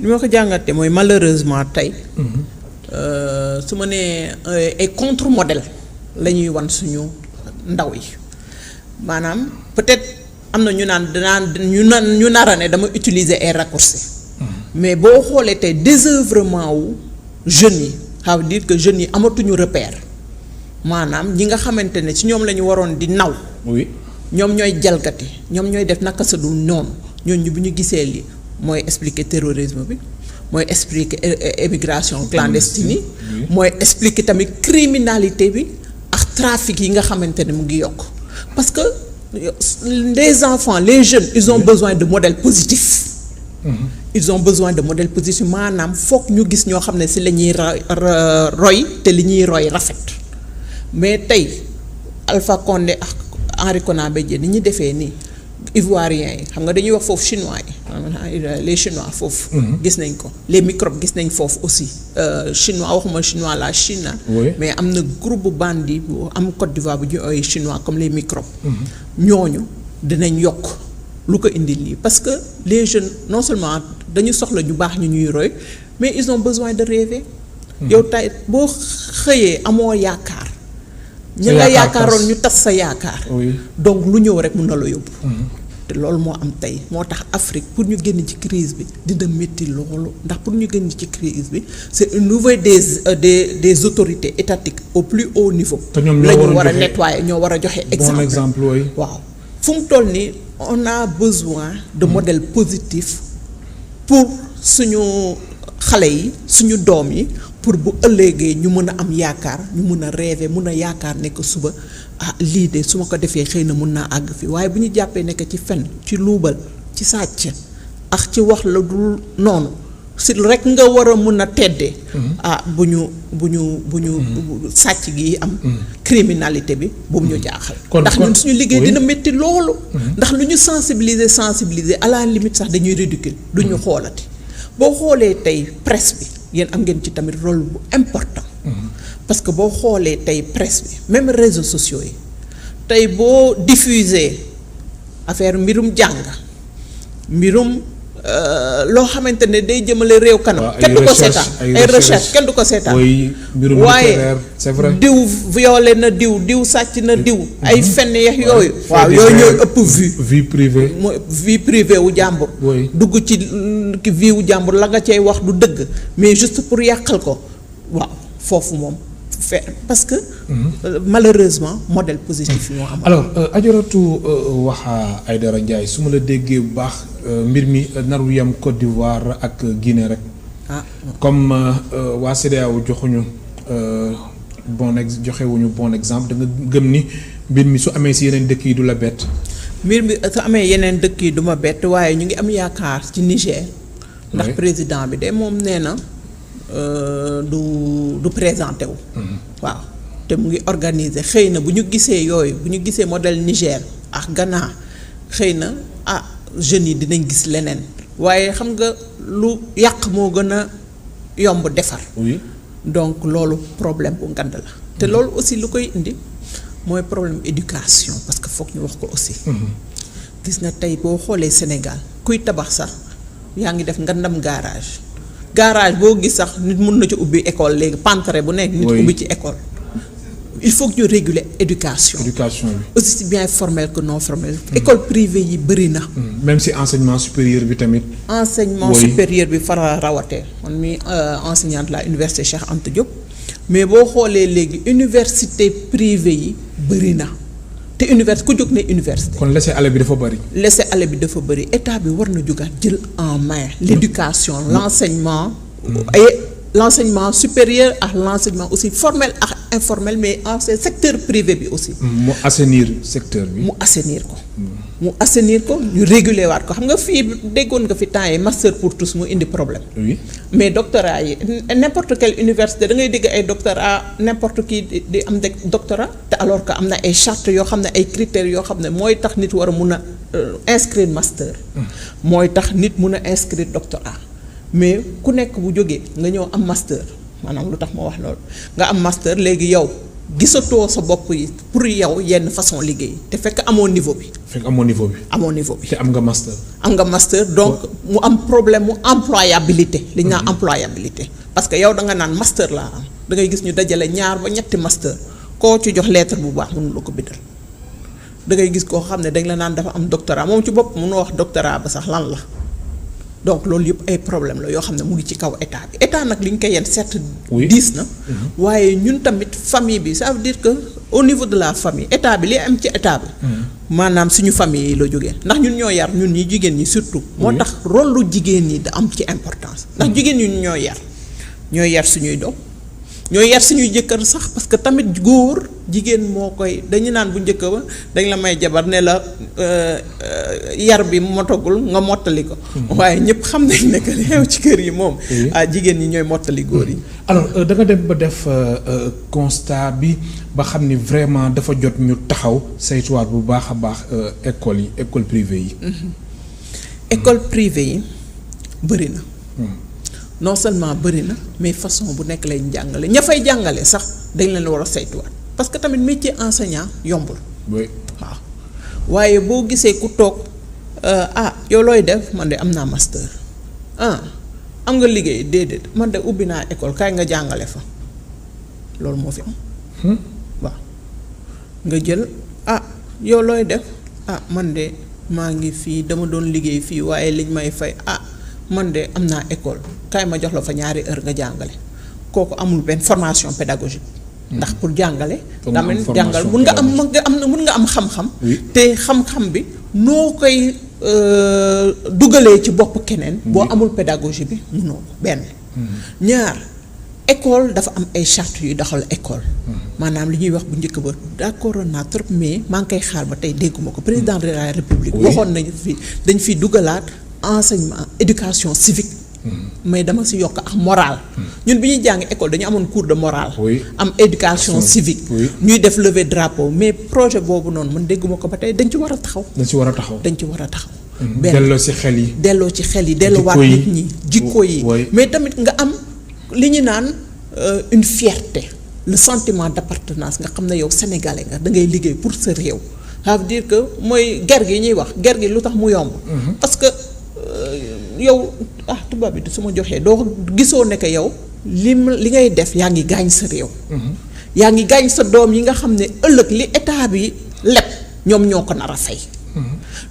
li ma ko jàngatee mooy malheureusement tey. su ma nee ay contre modèle la ñuy wan suñu ndaw yi maanaam peut-être am na ñu nara ne dama utiliser ay raccourcis. mais boo xoolee tey désœuvrement wu jeunes yi ça veut dire que jeunes yi amatuñu repère maanaam ñi nga xamante ne ci ñoom la ñu waroon di naw. oui ñoom ñooy jalgati ñoom ñooy def naka sa dul noonu ñooñu bu ñu gisee lii mooy expliquer terrorisme bi mooy expliquer émigration clandestine yi. mooy expliquer tamit criminalité bi ak trafic yi nga xamante ne mu ngi yokk parce que les enfants les jeunes ils ont besoin de modèles positifs. Ils ont besoin de modèles positifs maanaam foog ñu gis ñoo xam ne si la ñuy roy te li ñuy roy rafet mais tey Alpha Condé ak Henri Konan Bédié ni ñu defee nii Ivoiriens yi xam nga dañuy wax foofu chinois yi les chinois foofu. gis nañ ko les microbes gis nañ foofu aussi chinois waxuma chinois la Chine. mais am na groupe bandi bu am Côte d'Ivoire bu ñu ooy chinois comme les microbes. ñooñu dinañ yokk. lu ko indi lii parce que les jeunes non seulement dañu soxla ñu baax ñu ñuy roy mais ils ont besoin de rêver. yow tey boo xëyee amoo yaakaar. ñi nga yaakaaroon ñu tas sa yaakaar. donc lu ñëw rek mun na la yóbbu. te loolu moo am tey moo tax Afrique pour ñu génn ci crise bi dina métti loolu ndax pour ñu génn ci crise bi c'est une nouvelle des autorités étatiques au plus haut niveau. te ñoom la ñu war a nettoyer ñoo war a joxe exemple waaw fu mu toll nii on a besoin de modèles positifs pour suñu xale yi suñu doom yi pour bu ëllëgee ñu mën a am yaakaar ñu mën a rêver mën a yaakaar ne que suba lii de su ma ko defee xëy na mën naa àgg fi waaye bu ñu jàppee ne que ci fen ci luubal ci sàcc ak ci wax la dul noonu si rek nga war a mën a teddee. bu ñu sàcc gi am. criminalité bi bu mu ñu jaaxal. ndax ñun suñu liggéey dina métti loolu. ndax lu ñu sensibiliser à la limite sax dañuy ridicule du ñu xoolati boo xoolee tey presse bi yéen am ngeen ci tamit rôle bu important. parce que boo xoolee tey presse bi même réseaux sociaux yi tey boo diffuser affaire mbirum jàng mbirum. loo xamante ne day jëmale réew kanam. kenn du ko seetaan ay recherche kenn du ko seetaan. waaye c'est vrai diw violé na diw sàcc na diw. ay fenn yeex yooyu. waaw yooyu ñooy ëpp vie privée. mooy vie privée wu jàmbur. dugg ci vie wu jàmbur la nga cay wax du dëgg mais juste pour yàqal ko waaw foofu moom. parce que malheureusement modèle positif moo am. alors Adjaratou Waha Aidara Ndiaye su ma la déggee bu baax mbir mi naru yam Côte d'Ivoire ak Guinée rek. comme waa CEDEAO joxuñu joxewuñu bon exemple da nga gëm ni mbir mi su amee si yeneen dëkk yi du la bett. mbir mi su amee yeneen dëkk yi du ma bett waaye ñu ngi am yaakaar ci Niger. ndax président bi de moom nee na. du présenté wu. waaw te mu ngi organiser xëy na bu ñu gisee yooyu bu ñu gisee modèle Niger ak Ghana xëy na jeunes yi dinañ gis leneen waaye xam nga lu yàq moo gën a yomb defar. oui donc loolu problème bu ngand la. te loolu aussi lu koy indi mooy problème éducation parce que foog ñu wax ko aussi. gis nga tey boo xoolee Sénégal kuy tabax sax yaa ngi def ngandam garage boo gis sax nit mun na ci ubbi école léegi pantere bu nekk. nit ubbi ci école. il faut que ñu réguler éducation bi aussi bien formel que non formel. école privée yi bëri na. même si enseignement supérieur bi tamit. enseignement supérieur bi fara rawatee man mi enseignante la université Cheikh Anta Diop mais boo xoolee léegi université privée yi bëri na te université ku jóg ne université. kon laisser-aller bi dafa bëri. laisser-aller bi dafa bëri état bi war na jógaat jël en main l'éducation l'enseignement et l'enseignement supérieur ak l'enseignement aussi formel ak informel mais en secteur privé bi aussi. mu assainir secteur bi. mu assainir ko ñu réguler waat ko xam nga fii déggoon nga fi temps yi master pour tous mu indi problème. oui mais doctorat yi n'importe quelle université da ngay dégg ay doctorat n'importe qui di am doctorat te alors que am na ay chartes yoo xam ne ay critères yoo xam ne mooy tax nit war a mun a inscrire master. mooy tax nit mun a inscrire doctorat. mais ku nekk bu jógee nga ñëw am master maanaam lu tax ma wax loolu nga am master léegi yow gisatoo sa bopp yi pour yow yenn façon liggéey te fekk amoo niveau bi. amoo niveau bi. te am nga master. donc mu am problème mu employabilité. li ñu naan employabilité. parce que yow da nga naan master laa am da ngay gis ñu dajale 2 ba 3 master koo ci jox lettre bu baax mënu la ko bindal da ngay gis koo xam ne dañ la naan dafa am doctorat moom ci bopp mënoo wax doctorat ba sax lan la. donc loolu yëpp ay problème la yoo xam ne mu ngi ci kaw état bi état nag li ñu koy yenn certes diis na waaye ñun tamit famille bi ça veut dire que au niveau de la famille état bi li am ci état bi maanaam suñu famille yi la jógee ndax ñun ñoo yar ñun ñi jigéen ñi surtout moo tax rôle lu jigéen ñi da am ci importance ndax jigéen ñi ñoo yar suñuy doom ñooy yar suñuy jëkkër sax parce que tamit góor jigéen moo koy dañu naan bu njëkk ba dañ la may jabar ne la yar bi motagul nga mottali ko. waaye ñëpp xam nañ ne que xew ci kër yi moom. jigéen ñi ñooy mottali góor yi. alors da nga dem ba def constat bi ba xam ni vraiment dafa jot ñu taxaw saytuwaat bu baax a baax école privée yi. école privée yi bëri na. non seulement bëri na mais façon bu nekk lay jàngale ña fay jàngale sax dañ leen war a saytuwaat parce que tamit métier enseignant yombul. oui waaw waaye boo gisee ku toog yow looy def man de am naa master am nga liggéey déedéet man de ubbi naa école kaay nga jàngale fa loolu moo fi am. waaw nga jël yow looy def man de maa ngi fii dama doon liggéey fii waaye liñ may fay man de am naa école kaay ma jox la fa 2 heures nga jàngale kooku amul benn formation pédagogique ndax pour jàngale damen jàngal mun nga am xam-xam te xam-xam bi noo koy dugalee ci bopp keneen boo amul pédagogie bi munoo ko benn ñaar école dafa am ay chartes yuy doxal école maanaam li ñuy wax bu njëkk ba d'accord naa trop mais maa ngi koy xaar ba tey dégguma ko président de la république waxoon nañu fi dañ fi dugalaat enseignement éducation civique mais dama si yokk ak morale ñun bi ñuy jàng école dañu amoon cours de morale am éducation civique ñuy def lever drapeau mais projet boobu noonu man dégguma ko ba tey dañ ci war a taxaw delloo ci xel yi delloowaat nit ñi jikko yi mais tamit nga am li ñu naan une fierté le sentiment d'appartenance nga xam ne yow sénégalais nga da ngay liggéey pour sa réew ça veut dire que mooy ger gi ñuy wax ger gi lu tax mu yomb parce que yow tubaab bi su ma joxee doo gisoo ne que yow li ngay def yaa ngi gaañ sa réew yaa ngi gaañ sa doom yi nga xam ne ëllëg li état bi leb ñoom ñoo ko nar a fay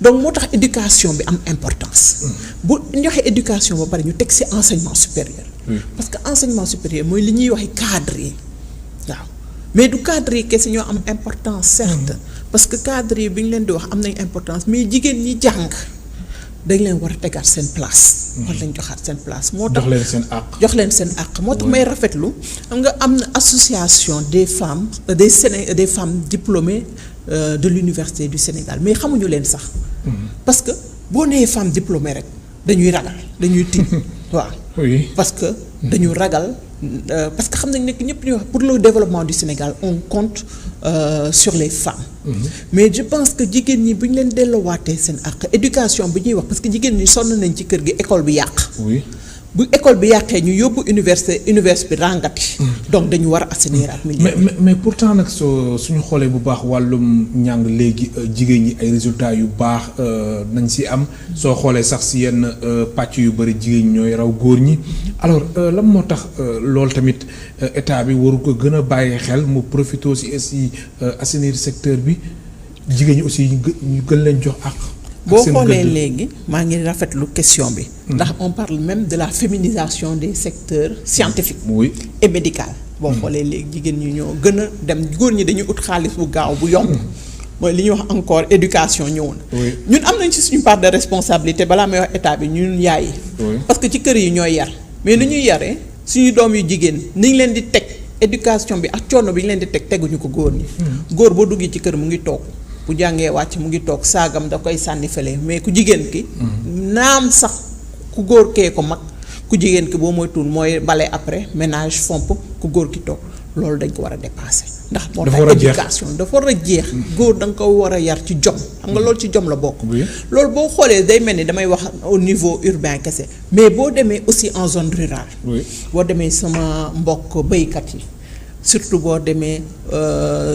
donc moo tax éducation bi am importance bu ñu waxee éducation ba pare ñu teg ci enseignement supérieur parce que enseignement supérieur mooy li ñuy waxee cadre yi waaw mais du cadre yi kese ñoo am importance certes parce que cadre yi bi ñu leen di wax am nañ importance mais jigéen ñi jàng dañ leen war a tegaat seen place. war lañ joxaat seen place moo tax jox leen seen àq moo tax may rafetlu xam nga am na association des femmes des femmes diplômées de l'université du Sénégal mais xamuñu leen sax parce que boo nee femme diplômée rek dañuy ragal dañuy tiit waaw parce que dañu ragal parce que xam nañ ne ñëpp ñuy wax pour le développement du Sénégal on compte sur les femmes mais je pense que jigéen ñi bu ñu leen delloowaatee seen àq éducation bi ñuy wax parce que jigéen ñi sonn nañ ci kër gi école bi yàq bu école bi yàqee ñu yóbbu université bi ràngati. donc dañu war a assainir ak milieu. mais pourtant nag suñu xoolee bu baax wàllum njàng léegi jigéen ñi ay résultats yu baax nañ si am soo xoolee sax si yenn pàcc yu bëri jigéen ñi ñooy raw góor ñi alors lan moo tax loolu tamit état bi waru ko gën a bàyyi xel mu profité aussi assainir secteur bi jigéen ñi aussi ñu gën leen jox ak. boo xoolee léegi maa ngi rafetlu question bi. ndax on parle même de la féminisation des secteurs scientifiques. oui et médical. boo xoolee léegi jigéen ñi ñoo gën a dem góor ñi dañuy ut xaalis bu gaaw bu yomb. mooy li ñuy wax encore éducation ñëw na. ñun am nañ ci suñu part de responsabilité balaa may wax état bi ñun yaay yi. parce que ci kër yi ñooy yar mais ni ñuy yaree suñu doom yu jigéen ni ñu leen di teg éducation bi ak coono bi ñu leen di teg teguñu ko góor ñi. góor boo duggee ci kër mu ngi toog. bu jàngee wàcc mu ngi toog saagam da koy sànni fële mais ku jigéen ki naam sax ku góor kee ko mag ku jigéen ki boo moytuwul mooy bale après ménage fomp ku góor ki toog loolu dañ ko war a dépasser ndax moo tax éducation dafa war a jeex góor da nga ko war a yar ci jom xam nga loolu ci jom la bokk loolu boo xoolee day mel ni damay wax au niveau urbain kese mais boo demee aussi en zone rurale boo demee sama mbokk béykat yi surtout boo demee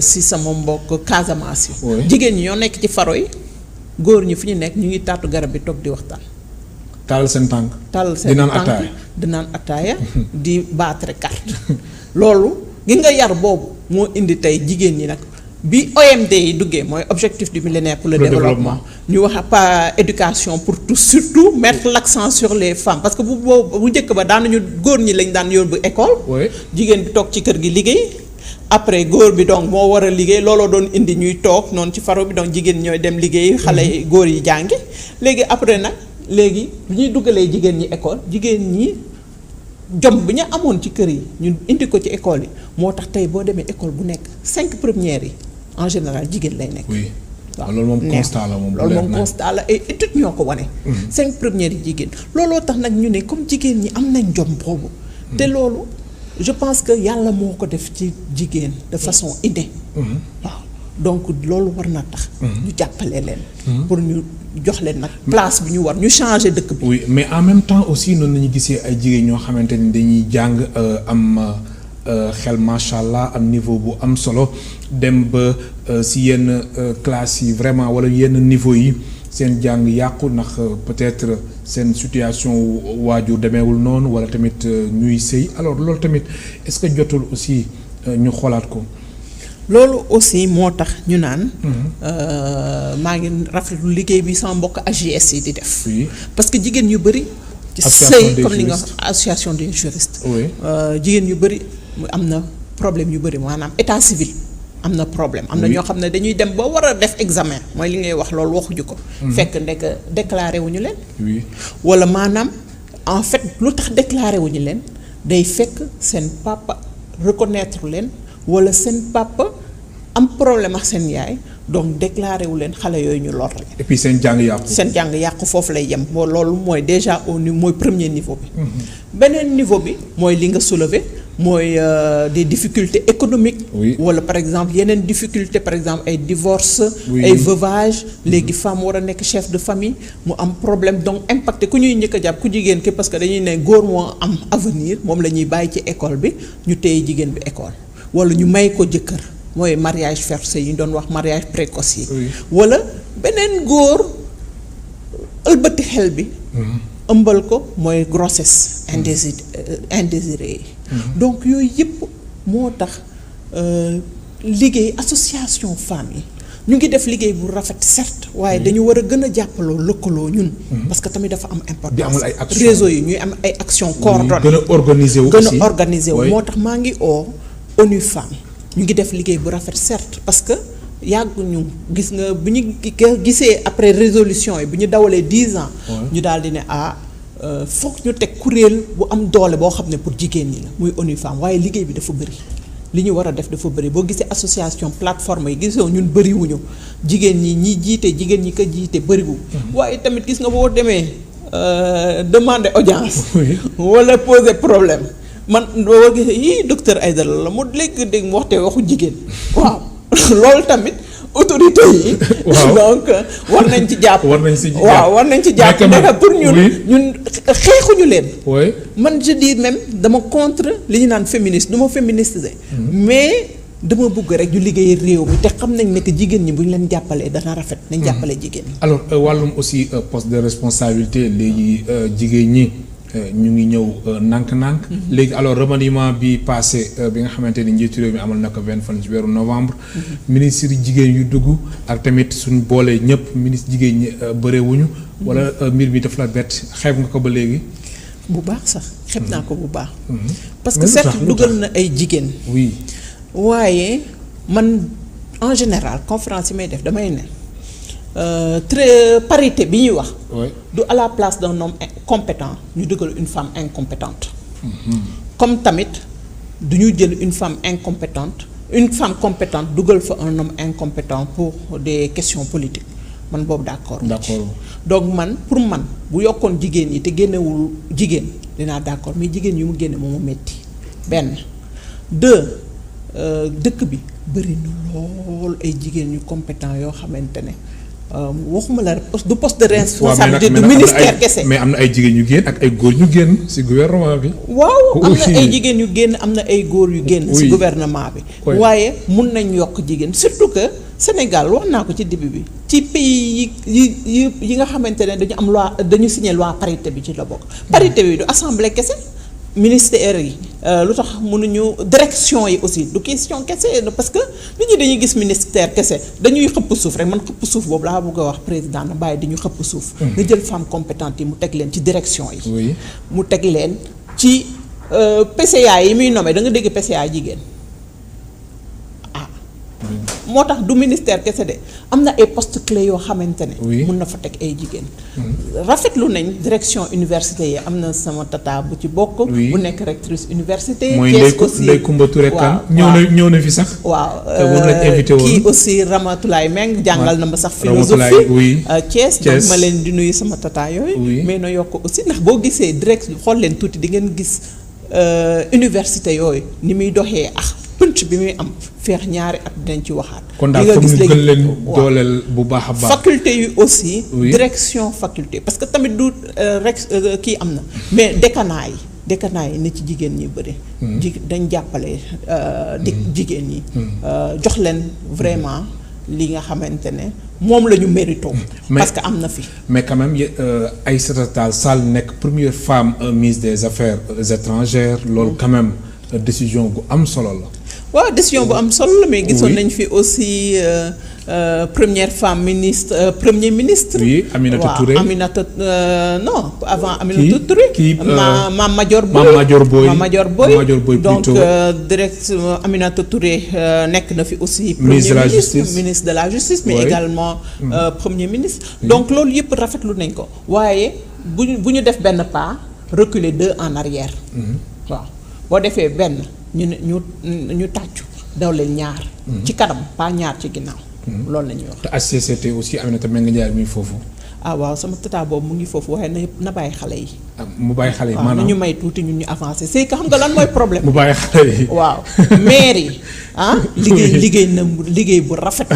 si sama mbokk Casamance yi. jigéen ñi ñoo nekk ci faro yi góor ñi fu ñu nekk ñu ngi taatu garab bi toog di waxtaan. taalal seen tànk. taalal seen tànk di naan ataaya di battre carte. loolu gi nga yar boobu moo indi tey jigéen ñi nag bi OMD yi duggee mooy objectif du millénaire pour le développement ñu wax pas éducation pour tous surtout mettre l'accent sur les femmes parce que bu njëkk ba daanuñu góor ñi lañ daan yóbbu école jigéen bi toog ci kër gi liggéey après góor bi donc moo war a liggéey looloo doon indi ñuy toog noonu ci faro bi donc jigéen ñooy dem liggéey xale góor yi jàngi léegi après nag léegi bi ñuy duggalee jigéen ñi école jigéen ñi jom bi ñu amoon ci kër yi ñu indi ko ci école yi moo tax tey boo demee école bu nekk 5 premières yi en général jigéen lay nekk. waaw loolu moom constat la moom. loolu moom constat la et études ñoo ko wane. 5 premières yi jigéen looloo tax nag ñu ne comme jigéen ñi am nañ jom boobu. te loolu je pense que yàlla moo ko def ci jigéen de façon innée. waaw donc loolu war na tax. ñu jàppale leen. pour ñu jox leen nag place bi ñu war ñu changer dëkk bi. oui mais en même temps aussi noonu la ñu gisee ay jigéen ñoo xamante ni dañuy jàng am. xel macha allah am niveau bu am solo dem ba si yenn classes yi vraiment wala yenn niveau yi seen jàng yàqu ndax peut-être seen situation waajur demeewul noonu wala tamit ñuy sëy alors loolu tamit est-ce que jotul aussi ñu xoolaat ko. loolu aussi moo tax ñu naan. maa ngi rafetlu liggéey bi sama mbokk AJS yi di def. parce que jigéen yu bëri. ci sëy comme li nga wax association des juristes. jigéen yu bëri. am na problème yu bëri maanaam état civil am na problème am na ñoo xam ne dañuy dem ba war a def examen mooy li ngay wax loolu waxuñu ko fekk ndek déclaré wuñu leen wala maanaam en fait lu tax déclaré wuñu leen day fekk seen papa reconnaître leen wala seen papa am problème ak seen yaay donc déclaré wu leen xale yooyu ñu lor leen. et puis seen jàng yàqu. seen jàng yàqu foofu lay yem boo loolu mooy déjà au niveau mooy premier niveau bi. beneen niveau bi mooy li nga soulever mooy des difficultés économiques. wala par exemple yeneen difficulté par exemple ay divorce. ay veuvage léegi femme war a nekk chef de famille mu am problème donc impacté ku ñuy njëkk a jàpp ku jigéen ki parce que dañuy ne góor moo am avenir moom la ñuy bàyyi ci école bi ñu téye jigéen bi école wala ñu may ko jëkkër. mooy mariage forcé yi ñu doon wax mariage précoce yi. wala beneen góor ëlbati xel bi. ëmbal ko mooy grossesse indésirée yi. donc yooyu yëpp moo tax liggéey association femmes yi ñu ngi def liggéey bu rafet certes waaye dañu war a gën a jàppaloo lëkkaloo ñun. parce que tamit dafa am importance. réseau yi ñuy am ay actions coordonnées. gën a organiser wu aussi gën a organiser wu moo tax maa ngi ONU Femmes. ñu ngi def liggéey bu rafet certes parce que yàgg ñu gis nga bu ñu gisee après résolution yi bu ñu dawalee 10 ans. ñu daal di ne foog ñu teg kuréel bu am doole boo xam ne pour jigéen ñi la muy ONU Femmes waaye liggéey bi dafa bëri li ñu war a def dafa bëri boo gisee association plateforme yi gisoo ñun bëriwuñu jigéen ñi jigéen ñi ko jiite bëriwu waaye tamit gis nga boo demee demander audience. wala poser problème. man boo gisee docteur Aïdara la mu léegi dégg mu waxte waxu jigéen waaw loolu tamit autorité yi. donc war nañ ci jàpp. war nañ ci jàpp waaw war nañ ci jàpp ndax pour ñun xeexuñu leen. oui man je dis même dama contre li ñu naan féministe du ma féministe mais dama bëgg rek ñu liggéey réew mi te xam nañ ne que jigéen ñi bu ñu leen jàppalee dana rafet. nañ jàppale jigéen ñi. alors wàllum aussi poste de responsabilité léegi jigéen ñi. ñu ngi ñëw nànk-nànk. léegi alors remaniement bi passé bi nga xamante ni njiitu réew mi amal na ko 20 fan ci weeru novembre. ministre jigéen yu dugg ak tamit suñ boolee ñëpp ministre jigéen ñi bëreewuñu. wala mbir mi daf la bett xeeb nga ko ba léegi. bu baax sax xeeb naa ko bu baax. parce que certes dugal na ay jigéen. oui waaye man en général conférence yi may def damay ne. très parité bi ñuy wax. du à la place d'un homme compétent ñu dugal une femme incompétente. comme tamit du ñu jël une femme compétente dugal fa un homme incompétent pour des questions politiques man boobu d'accord. donc man pour man bu yokkoon jigéen yi te génnewul jigéen dinaa d'accord mais jigéen yu mu génne moom mu metti benn deux dëkk bi bëri na lool ay jigéen yu compétent yoo xamante ne. waxuma la du poste de responsabilité du ministère kese. mais am na ay jigéen yu génn ak ay góor ñu génn ci gouvernement bi. waaw am na ay jigéen yu génn am na ay góor yu génn. ci gouvernement bi. waaye mun nañ yokk jigéen surtout que Sénégal wax naa ko ci début bi ci pays yi nga xamante ne dañu am loi dañu signé loi parité bi ci la bokk. parité bi du assemblée kese. ministère yi lu tax mënuñu direction yi aussi du question kese parce que nit ñi dañuy gis ministère kese dañuy xëpp suuf rek man xëpp suuf boobu laa bëgg a wax président na bàyyi di ñu xëpp suuf. nga jël femme compétente yi mu teg leen ci direction yi. mu teg leen ci PCA yi muy nommé da nga dégg PCA jigéen moo tax du ministère kese de am na ay postes clés yoo xamante ne. mun na fa teg ay jigéen. rafetlu nañ direction université yi am na sama tata bu ci bokk. bu nekk rectrice université. mooy Ndeye Koumba Touré Kane ñëw na fi sax. waaw invité woon kii aussi Ramatoulaye Meng jàngal na ma sax philosophie. Thiès donc ma leen di nuyu sama tata yooyu. mais na yokk aussi ndax boo gisee direct xool leen tuuti di ngeen gis université yooyu ni muy doxee pënc bi muy am feex ñaari at dinañ ci waxaat. kon daal foog ñu gën leen dooleel bu baax a baax. faculté yi aussi. direction faculté parce que tamit du rek kii am na mais décanat yi ni ci jigéen ñi bëri. dañ jàppale jigéen ñi. jox leen vraiment li nga xamante ne moom la ñu mérito. parce que am na fi. mais quand même Aïssata Tall Sall nekk première femme ministre des affaires étrangères loolu quand même décision bu am solo la. waaw décision bu am solo la mais gisoon nañ fi aussi première femme premier ministre. oui Aminata Touré waaw Aminata non avant Aminata Touré. Mame Madior Boye donc direct Aminata Touré nekk na fi aussi. ministre de la justice mais également premier ministre. donc loolu yëpp rafetlu nañ ko waaye bu ñu def benn pas reculer 2 en arrière. waaw boo defee benn. ñu tàccu daw leen ñaar. ci kanam pas ñaar ci ginnaaw. loolu la ñuy wax. te HCCT aussi Aminata Mbengue Ndiaye mi foofu. waaw sama tata boobu mu ngi foofu waaye na bàyyi xale yi. mu bàyyi xale yi maanaam waaw ñu may tuuti ñun ñu avancé c'est que xam nga lan mooy problème. mu bàyyi xale yi. waaw maire yi liggéey bu rafet.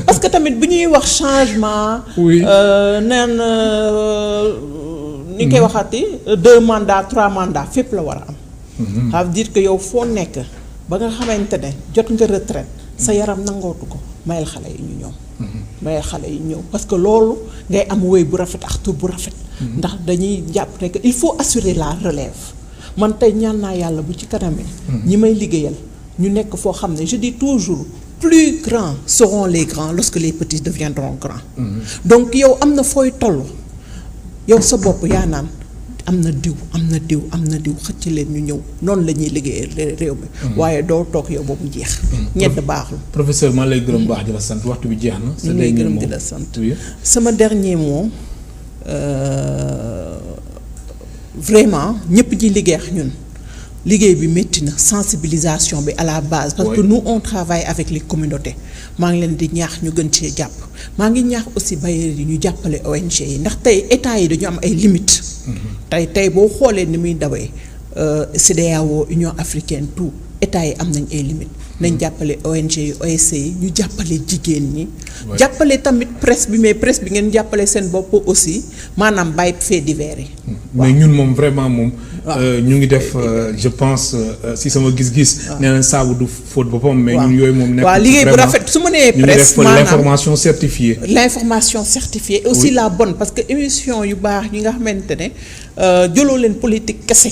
parce que tamit bu ñuy wax changement. neen ni koy waxati 2 mandats 3 mandats fépp la war a am. ça veut dire que yow foo nekk ba nga xamante ne jot nga retraite sa yaram nangootu ko mayal xale yi ñu ñëw. mayal xale yi ñëw parce que loolu ngay am wéy bu rafet ak tur bu rafet. ndax dañuy jàpp ne que il faut assurer la relève man tey ñaan naa yàlla bu ci kanamee. ñi may liggéeyal ñu nekk foo xam ne je dis toujours plus grands seront les grands lorsque les petits deviendront grands. donc yow am na fooy toll yow sa bopp yaa naan. am na diw xëcc leen ñu ñëw noonu la ñuy liggéeyee réew mi. waaye doo toog yow boobu jeex. ñett baaxul. professeur man lay gërëm baax di la sant waxtu bi jeex na. sa lay gërëm di la sant sama dernier mot vraiment ñëpp ji liggéey ak ñun liggéey bi métti na sensibilisation bi à la base. parce que nous on travaille avec les communautés. maa ngi leen di ñaax ñu gën cee jàpp maa ngi ñaax aussi bailleurs yi ñu jàppale ONG yi ndax tey état yi dañu am ay limites. tey boo xoolee ni muy dawee CEDEAO Union africaine tout état yi am nañ ay limites nañ jàppale ONG yi OSC yi ñu jàppale jigéen ñi. jàppale tamit presse bi mais presse bi ngeen jàppale seen bopp aussi maanaam bàyyi fait divers yi. mais ñun moom vraiment moom. ñu ngi def je pense si sama gis-gis. nee na saabu du faute boppam. mais ñun yooyu moom. nekk waaw liggéey bu rafet su ma nee presse maanaam l'information certifiée. l'information certifiée et aussi la bonne parce que émission yu baax yi nga xamante ne jëloo leen politique kese.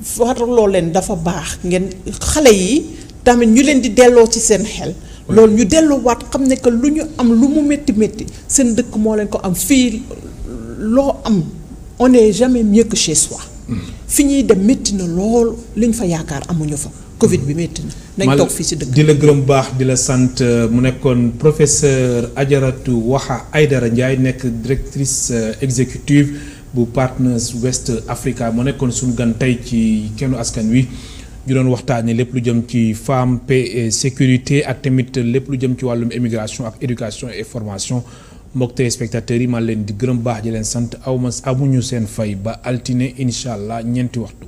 farloo leen dafa baax ngeen xale yi tamit ñu leen di delloo ci seen xel. loolu ñu delloowaat xam ne que lu ñu am lu mu métti métti seen dëkk moo leen ko am fii loo am on n'est jamais mieux que chez soi. fi ñuy dem métti na lool liñ fa yaakaar amuñu fa. Covid bi métti na. nañ toog fii ci dëkk di la gërëm baax di la sant mu nekkoon professeur Adjaratou Waha Aidara Ndiaye nekk directrice exécutive bu Partners West Africa mu nekkoon suñu gan tey ci Kennu Askan Wi. ñu doon waxtaanee lépp lu jëm ci femme paix et sécurité ak tamit lépp lu jëm ci wàllum immigration ak éducation et formation mbokk téléspectateurs yi maa leen di gërëm baax di leen sant amuñu seen fay ba altine incha allah ñeenti waxtu.